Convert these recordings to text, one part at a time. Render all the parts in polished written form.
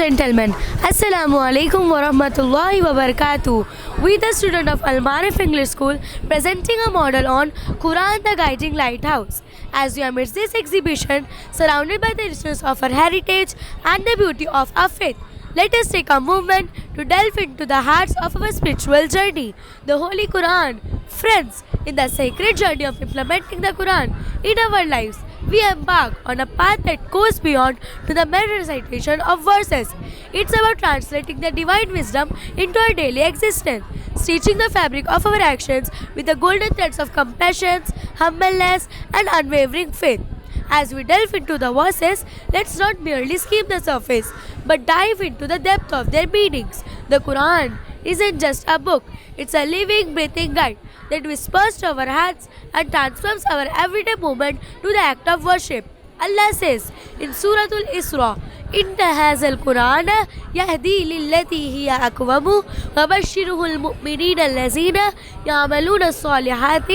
gentlemen, Assalamu alaikum wa rahmatullahi wa barakatuh. We, the student of Al Marif English School, presenting a model on Quran, the Guiding Lighthouse. As we amidst this exhibition, surrounded by the richness of our heritage and the beauty of our faith, let us take a moment to delve into the hearts of our spiritual journey, the Holy Quran. Friends, in the sacred journey of implementing the Quran in our lives, we embark on a path that goes beyond to the mere recitation of verses. It's about translating the divine wisdom into our daily existence, stitching the fabric of our actions with the golden threads of compassion, humbleness, and unwavering faith. As we delve into the verses, let's not merely skim the surface, but dive into the depth of their meanings. The Quran isn't just a book, it's a living, breathing guide that whispers to our hearts and transforms our everyday moment to the act of worship. Allah says in Surah Al-Isra, إن هذا القرآن يهدي للتي هي أقوم وبشره المؤمنين الذين يعملون الصالحات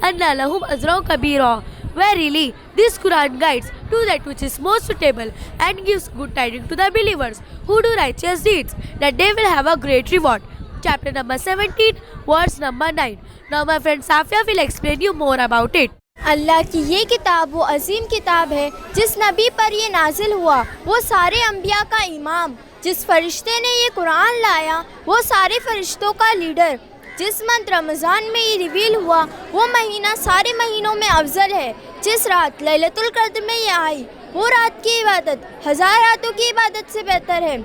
أن لهم أجرا كبيرا. Verily, this Quran guides to that which is most suitable and gives good tidings to the believers who do righteous deeds, that they will have a great reward. Chapter number 17, verse number 9. Now my friend Safia will explain you more about it. अल्लाह की ये किताब वो अजीम किताब है जिस नबी पर ये नाजिल हुआ वो सारे अम्बिया का इमाम, जिस फरिश्ते ने ये कुरान लाया वो सारे फरिश्तों का लीडर, जिस मंथ रमज़ान में ये रिवील हुआ वो महीना सारे महीनों में अफजल है, जिस रात लैलतुल क़द्र में ये आई वो रात की इबादत हज़ार रातों की इबादत से बेहतर है।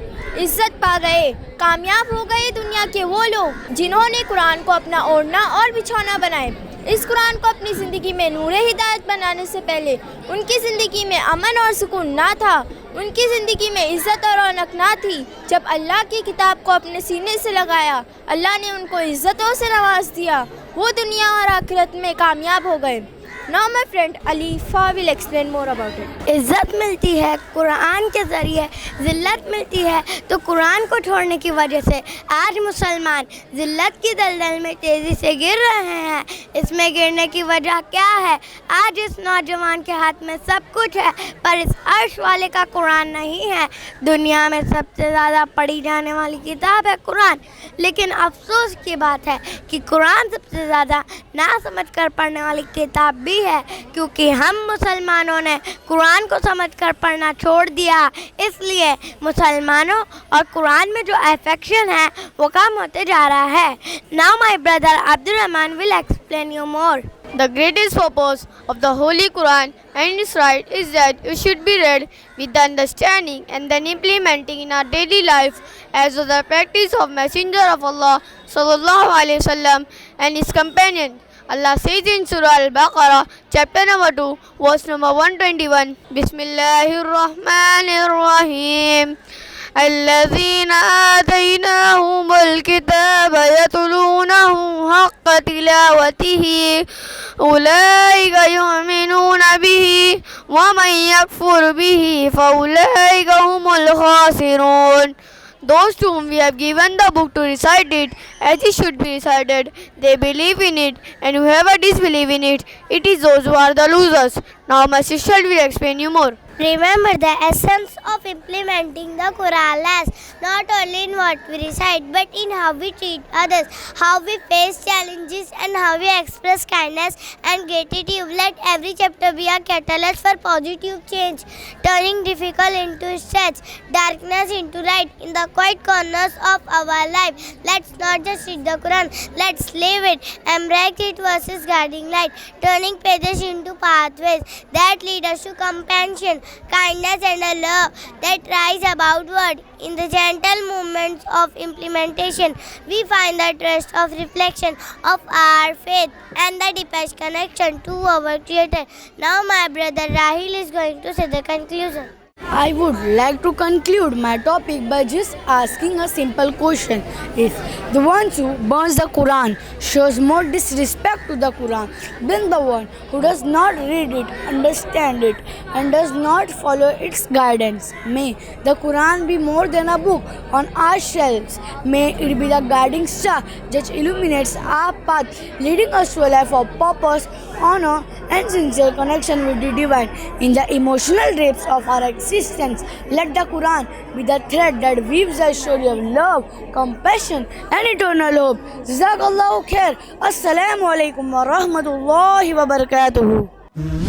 इज़्ज़त पा गए, कामयाब हो गए दुनिया के वो लोग जिन्होंने कुरान को अपना ओढ़ना और बिछौना बनाए। इस कुरान को अपनी ज़िंदगी में नूरे हिदायत बनाने से पहले उनकी ज़िंदगी में अमन और सुकून ना था, उनकी ज़िंदगी में इज़्ज़त और रौनक ना थी। जब अल्लाह की किताब को अपने सीने से लगाया, अल्लाह ने उनको इज़्ज़तों से नवाज दिया, वो दुनिया और आखिरत में कामयाब हो गए। Now my friend Alifa will explain more about it. इज़्ज़त मिलती है कुरान के ज़रिए, ज़िल्लत मिलती है तो कुरान को छोड़ने की वजह से आज मुसलमान ज़िल्लत की दलदल में तेज़ी से गिर रहे हैं। इसमें गिरने की वजह क्या है? आज इस नौजवान के हाथ में सब कुछ है पर इस अर्श वाले का कुरान नहीं है। दुनिया में सबसे ज़्यादा पढ़ी जाने वाली किताब है कुरान, लेकिन अफसोस की बात है कि कुरान सबसे ज़्यादा ना समझ कर पढ़ने वाली किताब भी है, क्योंकि हम मुसलमानों ने कुरान को समझकर पढ़ना छोड़ दिया। इसलिए मुसलमानों और कुरान में जो अफेक्शन है वो कम होते जा रहा है। Now my brother Abdul Rahman will explain you more. The greatest purpose of the Holy Quran and its right is that it should be read with the understanding and then implementing in our daily life as was the practice of Messenger of Allah sallallahu alaihi wasallam and his companion. Allah says in Surah Al-Baqarah, chapter number 2, verse number 121, Bismillahir Rahmanir Rahim. الذين آتيناهم الكتاب يتلونه حق تلاوته أولئك يؤمنون به ومن يكفر به فأولئك هم الخاسرون. Those to whom we have given the book to recite it as it should be recited, they believe in it, and whoever disbelieves in it, it is those who are the losers. Now my sister will explain you more. Remember, the essence of implementing the Quran lies not only in what we recite, but in how we treat others, how we face challenges, and how we express kindness and gratitude. Let every chapter be a catalyst for positive change, turning difficult into strength, darkness into light in the quiet corners of our life. Let's not just read the Quran, let's live it, embrace it versus guiding light, turning pages into pathways that lead us to compassion, kindness and a love that rise aboveward. In the gentle movements of implementation, we find the trust of reflection of our faith and the deepest connection to our Creator. Now my brother Rahil is going to say the conclusion. I would like to conclude my topic by just asking a simple question. If the one who burns the Quran shows more disrespect to the Quran than the one who does not read it, understand it, and does not follow its guidance, may the Quran be more than a book on our shelves. May it be the guiding star that illuminates our path, leading us to a life of purpose, honor, and sincere connection with the divine. In the emotional depths of our existence, persistence. Let the Quran be the thread that weaves a story of love, compassion, and eternal hope. Jazakallahu khair. Assalamu alaikum wa rahmatullahi wa barakatuhu.